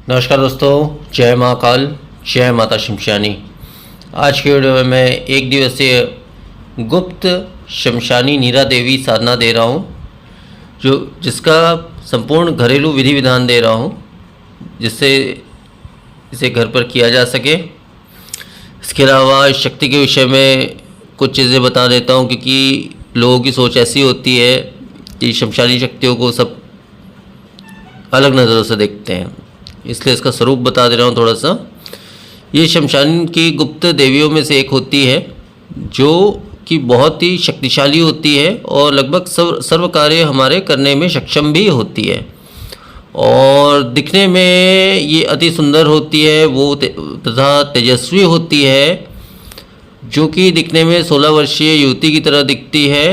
नमस्कार दोस्तों, जय महाकाल, जय माता शमशानी। आज के वीडियो में मैं एक दिवसीय गुप्त शमशानी नीरा देवी साधना दे रहा हूँ, जिसका संपूर्ण घरेलू विधि विधान दे रहा हूँ, जिससे इसे घर पर किया जा सके। इसके अलावा इस शक्ति के विषय में कुछ चीज़ें बता देता हूँ, क्योंकि लोगों की सोच ऐसी होती है कि शमशानी शक्तियों को सब अलग नज़रों से देखते हैं, इसलिए इसका स्वरूप बता दे रहा हूँ थोड़ा सा। ये शमशान की गुप्त देवियों में से एक होती है, जो कि बहुत ही शक्तिशाली होती है और लगभग सर्व कार्य हमारे करने में सक्षम भी होती है। और दिखने में ये अति सुंदर होती है वो तथा तेजस्वी होती है, जो कि दिखने में 16 वर्षीय युवती की तरह दिखती है।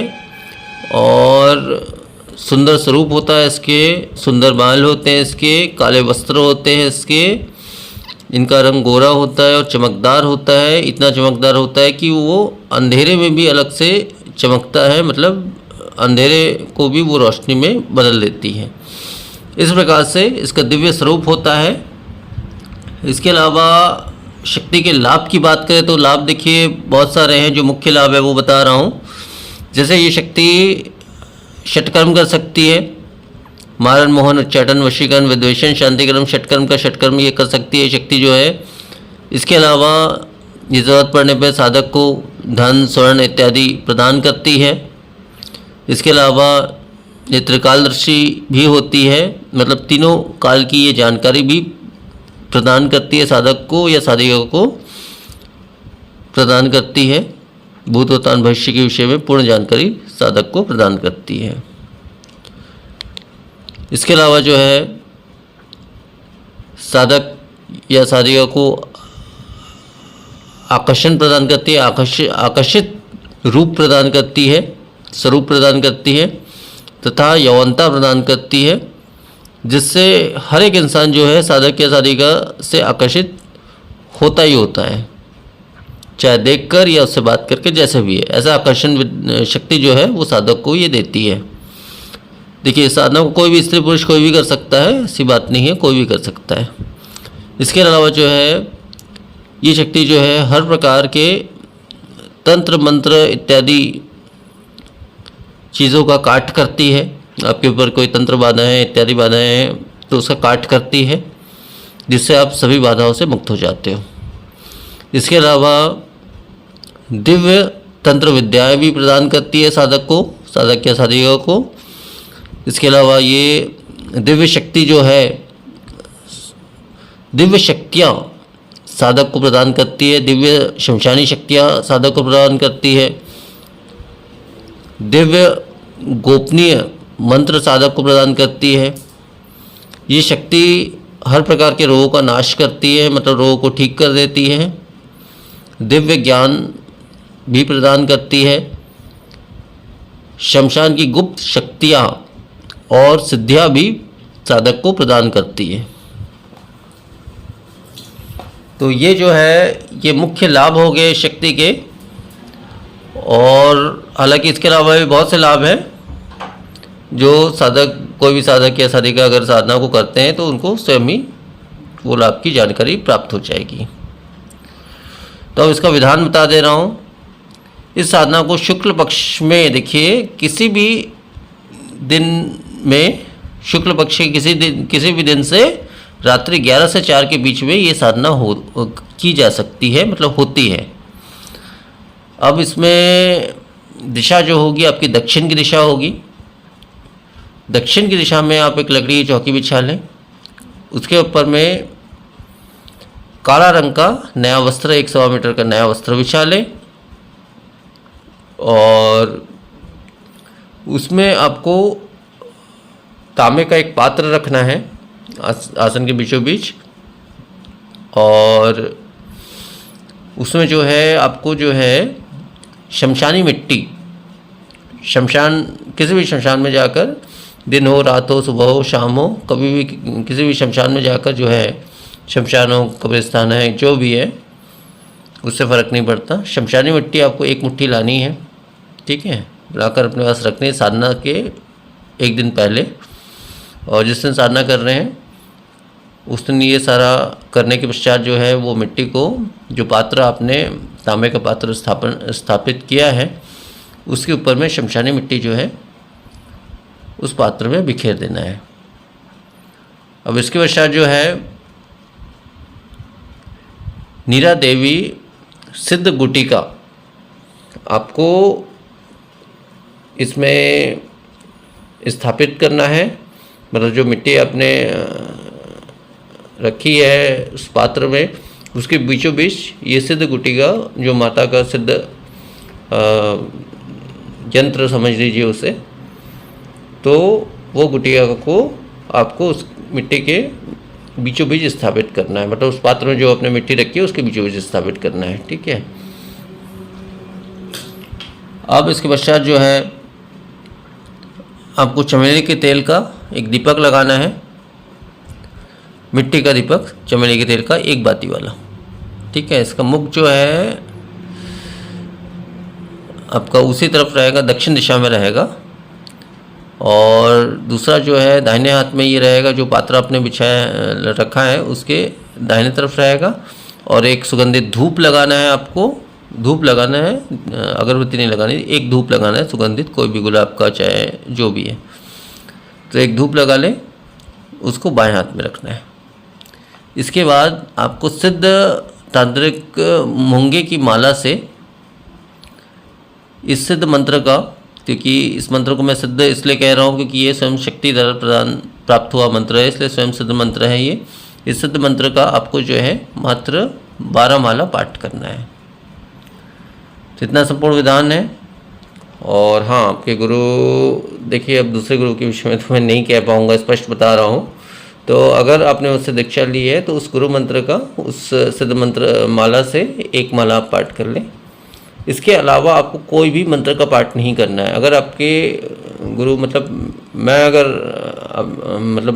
और सुंदर स्वरूप होता है इसके, सुंदर बाल होते हैं इसके, काले वस्त्र होते हैं इसके, इनका रंग गोरा होता है और चमकदार होता है। इतना चमकदार होता है कि वो अंधेरे में भी अलग से चमकता है, मतलब अंधेरे को भी वो रोशनी में बदल देती है। इस प्रकार से इसका दिव्य स्वरूप होता है। इसके अलावा शक्ति के लाभ की बात करें तो लाभ देखिए बहुत सारे हैं। जो मुख्य लाभ है वो बता रहा हूँ। जैसे ये शक्ति षटकर्म कर सकती है, मारण मोहन उच्चाटन वशीकरण विद्वेषण शांतिकर्म, षटकर्म का षटकर्म ये कर सकती है शक्ति जो है। इसके अलावा ये ज़रूरत पड़ने पर साधक को धन स्वर्ण इत्यादि प्रदान करती है। इसके अलावा ये त्रिकालदर्शी भी होती है, मतलब तीनों काल की ये जानकारी भी प्रदान करती है साधक को या साधिका को प्रदान करती है। भूत वर्तमान भविष्य के विषय में पूर्ण जानकारी साधक को प्रदान करती है। इसके अलावा जो है साधक या साधिका को आकर्षण प्रदान करती है, आकर्षित रूप प्रदान करती है, स्वरूप प्रदान करती है तथा यौवनता प्रदान करती है, जिससे हर एक इंसान जो है साधक या साधिका से आकर्षित होता ही होता है, चाहे देखकर या उससे बात करके, जैसे भी है। ऐसा आकर्षण शक्ति जो है वो साधक को ये देती है। देखिए, साधना को कोई भी स्त्री पुरुष कोई भी कर सकता है, ऐसी बात नहीं है, कोई भी कर सकता है। इसके अलावा जो है ये शक्ति जो है हर प्रकार के तंत्र मंत्र इत्यादि चीज़ों का काट करती है। आपके ऊपर कोई तंत्र बाधाएँ इत्यादि बाधाएँ हैं तो उसका काट करती है, जिससे आप सभी बाधाओं से मुक्त हो जाते हो। इसके अलावा दिव्य तंत्र विद्याएं भी प्रदान करती है साधक को, साधक या साधिका को। इसके अलावा ये दिव्य शक्ति जो है, दिव्य शक्तियाँ साधक को प्रदान करती है, दिव्य शमशानी शक्तियाँ साधक को प्रदान करती है, दिव्य गोपनीय मंत्र साधक को प्रदान करती है। ये शक्ति हर प्रकार के रोगों का नाश करती है, मतलब रोगों को ठीक कर देती है। दिव्य ज्ञान भी प्रदान करती है। शमशान की गुप्त शक्तियाँ और सिद्धियाँ भी साधक को प्रदान करती है। तो ये जो है ये मुख्य लाभ हो गए शक्ति के। और हालांकि इसके अलावा भी बहुत से लाभ हैं जो साधक, कोई भी साधक या साधिका अगर साधना को करते हैं तो उनको स्वयं ही वो लाभ की जानकारी प्राप्त हो जाएगी। तो अब इसका विधान बता दे रहा हूँ। इस साधना को शुक्ल पक्ष में, देखिए किसी भी दिन में, शुक्ल पक्ष के किसी भी दिन से रात्रि 11 से 4 के बीच में ये साधना की जा सकती है, मतलब होती है। अब इसमें दिशा जो होगी आपकी दक्षिण की दिशा होगी। दक्षिण की दिशा में आप एक लकड़ी की चौकी बिछा लें, उसके ऊपर में काला रंग का नया वस्त्र, 1 सवा मीटर का नया वस्त्र बिछा लें। और उसमें आपको तांबे का एक पात्र रखना है आसन के बीचों बीच। और उसमें जो है आपको जो है शमशानी मिट्टी, शमशान, किसी भी शमशान में जाकर, दिन हो, रात हो, सुबह हो, शाम हो, कभी भी किसी भी शमशान में जाकर जो है, शमशान हो, कब्रिस्तान है, जो भी है उससे फ़र्क नहीं पड़ता, शमशानी मिट्टी आपको 1 मुट्ठी लानी है, ठीक है, लाकर अपने पास रखनी है साधना के 1 दिन पहले। और जिस दिन साधना कर रहे हैं उसने ये सारा करने के पश्चात जो है वो मिट्टी को, जो पात्र आपने तांबे का पात्र स्थापित किया है, उसके ऊपर में शमशानी मिट्टी जो है उस पात्र में बिखेर देना है। अब इसके पश्चात जो है नीरा देवी सिद्ध गुटिका आपको इसमें स्थापित करना है। मतलब जो मिट्टी आपने रखी है उस पात्र में, उसके बीचों बीच ये सिद्ध गुटिका, जो माता का सिद्ध यंत्र समझ लीजिए उसे, तो वो गुटिका को आपको उस मिट्टी के बीचों बीच स्थापित करना है। मतलब उस पात्र में जो आपने मिट्टी रखी है उसके बीचों बीच स्थापित करना है। ठीक है। अब इसके पश्चात जो है आपको चमेली के तेल का एक दीपक लगाना है, मिट्टी का दीपक चमेली के तेल का, एक बाती वाला। ठीक है। इसका मुख जो है आपका उसी तरफ रहेगा, दक्षिण दिशा में रहेगा, और दूसरा जो है दाहिने हाथ में ये रहेगा, जो पात्र आपने बिछाया रखा है उसके दाहिने तरफ रहेगा। और एक सुगंधित धूप लगाना है आपको, धूप लगाना है, अगरबत्ती नहीं लगानी, एक धूप लगाना है सुगंधित, कोई भी गुलाब का चाहे जो भी है, तो एक धूप लगा लें, उसको बाएं हाथ में रखना है। इसके बाद आपको सिद्ध तांत्रिक मूंगे की माला से इस सिद्ध मंत्र का, क्योंकि इस मंत्र को मैं सिद्ध इसलिए कह रहा हूँ क्योंकि ये स्वयं शक्ति द्वारा प्रदान प्राप्त हुआ मंत्र है, इसलिए स्वयं सिद्ध मंत्र है ये। इस सिद्ध मंत्र का आपको जो है मात्र 12 माला पाठ करना है। तो इतना संपूर्ण विधान है। और हाँ, आपके गुरु, देखिए अब दूसरे गुरु के विषय में तो मैं नहीं कह पाऊँगा, स्पष्ट बता रहा हूँ। तो अगर आपने उससे दीक्षा ली है तो उस गुरु मंत्र का, उस सिद्ध मंत्र माला से एक माला आप पाठ कर लें। इसके अलावा आपको कोई भी मंत्र का पाठ नहीं करना है। अगर आपके गुरु, मतलब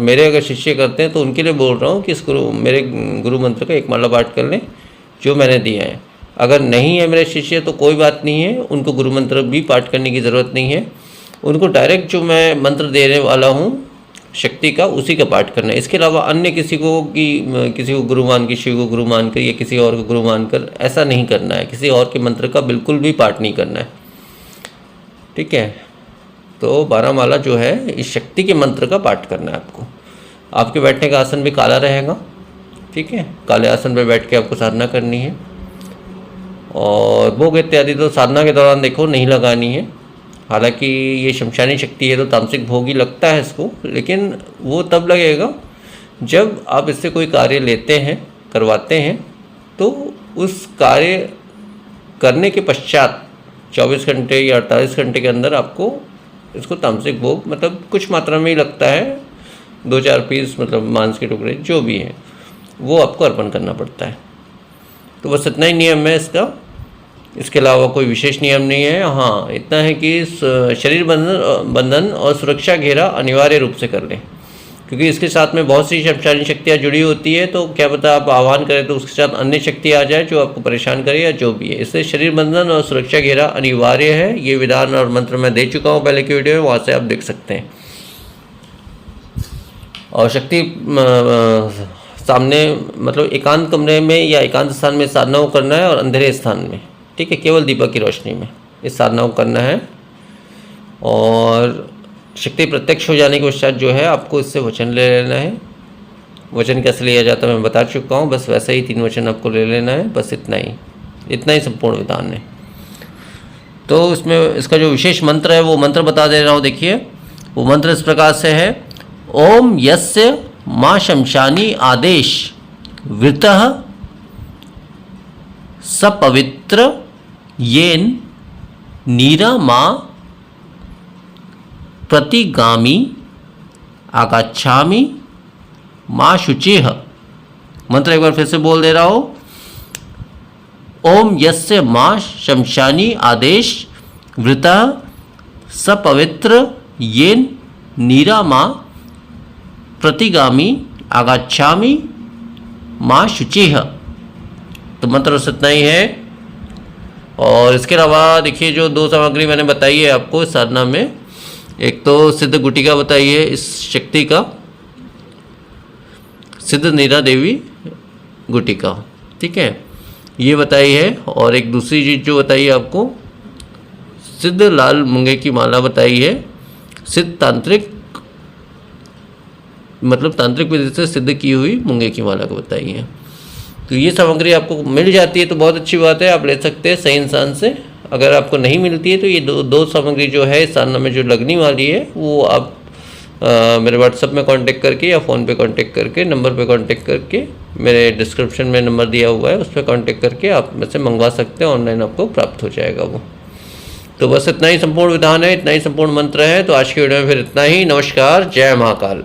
मेरे अगर शिष्य करते हैं तो उनके लिए बोल रहा हूँ कि मेरे गुरु मंत्र का एक माला पाठ कर लें जो मैंने दिया है। अगर नहीं है मेरे शिष्य तो कोई बात नहीं है, उनको गुरु मंत्र भी पाठ करने की ज़रूरत नहीं है। उनको डायरेक्ट जो मैं मंत्र देने वाला हूँ शक्ति का, उसी का पाठ करना है। इसके अलावा अन्य किसी को गुरु मान के, शिव को गुरु मानकर या किसी और को गुरु मानकर ऐसा नहीं करना है। किसी और के मंत्र का बिल्कुल भी पाठ नहीं करना है। ठीक है। तो 12 माला जो है इस शक्ति के मंत्र का पाठ करना है आपको। आपके बैठने का आसन भी काला रहेगा। ठीक है। काले आसन पर बैठ के आपको साधना करनी है। और भोग इत्यादि तो साधना के दौरान देखो नहीं लगानी है। हालांकि ये शमशानी शक्ति है तो तामसिक भोग ही लगता है इसको, लेकिन वो तब लगेगा जब आप इससे कोई कार्य लेते हैं, करवाते हैं, तो उस कार्य करने के पश्चात 24 घंटे या 48 घंटे के अंदर आपको इसको तामसिक भोग, मतलब कुछ मात्रा में ही लगता है, 2-4 पीस मतलब मांस के टुकड़े जो भी हैं वो आपको अर्पण करना पड़ता है। तो बस इतना ही नियम है इसका। इसके अलावा कोई विशेष नियम नहीं है। हाँ, इतना है कि शरीर बंधन और सुरक्षा घेरा अनिवार्य रूप से कर लें, क्योंकि इसके साथ में बहुत सी शमशानी शक्तियाँ जुड़ी होती है। तो क्या पता आप आह्वान करें तो उसके साथ अन्य शक्ति आ जाए जो आपको परेशान करे या जो भी है। इसलिए शरीर बंधन और सुरक्षा घेरा अनिवार्य है। ये विधान और मंत्र मैं दे चुका हूँ पहले की वीडियो में, वहाँ से आप देख सकते हैं। और शक्ति सामने, मतलब एकांत कमरे में या एकांत स्थान में साधना को करना है और अंधेरे स्थान में। ठीक है। केवल दीपक की रोशनी में इस साधना को करना है। और शक्ति प्रत्यक्ष हो जाने के पश्चात जो है आपको इससे वचन ले लेना है। वचन कैसे लिया जाता है मैं बता चुका हूँ, बस वैसे ही 3 वचन आपको ले लेना है। बस इतना ही संपूर्ण विधान है। तो इसमें इसका जो विशेष मंत्र है वो मंत्र बता दे रहा हूँ। देखिए, वो मंत्र इस प्रकार से है। ओम यस्य माँ शमशानी आदेश वृतः सपवित्र येन नीरा माँ प्रतिगामी आगच्छामि माँ शुचिः। मंत्र एक बार फिर से बोल दे रहा हूँ। ओम यस्य माँ शमशानी आदेश वृतः सपवित्र येन नीरा माँ प्रतिगामी आगच्छामि माँ शुचिः। तो मंत्र इतना ही है। और इसके अलावा देखिए, जो 2 सामग्री मैंने बताई है आपको इस साधना में, एक तो सिद्ध गुटिका बताई है इस शक्ति का, सिद्ध नीरा देवी गुटिका, ठीक है, ये बताई है। और एक दूसरी चीज़ जो बताई है आपको, सिद्ध लाल मूंगे की माला बताई है, सिद्ध तांत्रिक मतलब तांत्रिक विधि से सिद्ध की हुई मूंगे की माला को बताई है। तो ये सामग्री आपको मिल जाती है तो बहुत अच्छी बात है, आप ले सकते हैं सही इंसान से। अगर आपको नहीं मिलती है तो ये दो सामग्री जो है इस सारना में जो लगने वाली है वो आप मेरे व्हाट्सएप में कांटेक्ट करके या फ़ोन पे कांटेक्ट करके, नंबर पे कांटेक्ट करके, मेरे डिस्क्रिप्शन में नंबर दिया हुआ है उस पर कांटेक्ट करके आप में से मंगवा सकते हैं, ऑनलाइन आपको प्राप्त हो जाएगा वो। तो बस इतना ही संपूर्ण विधान है, इतना ही संपूर्ण मंत्र है। तो आज की वीडियो में फिर इतना ही। नमस्कार, जय महाकाल।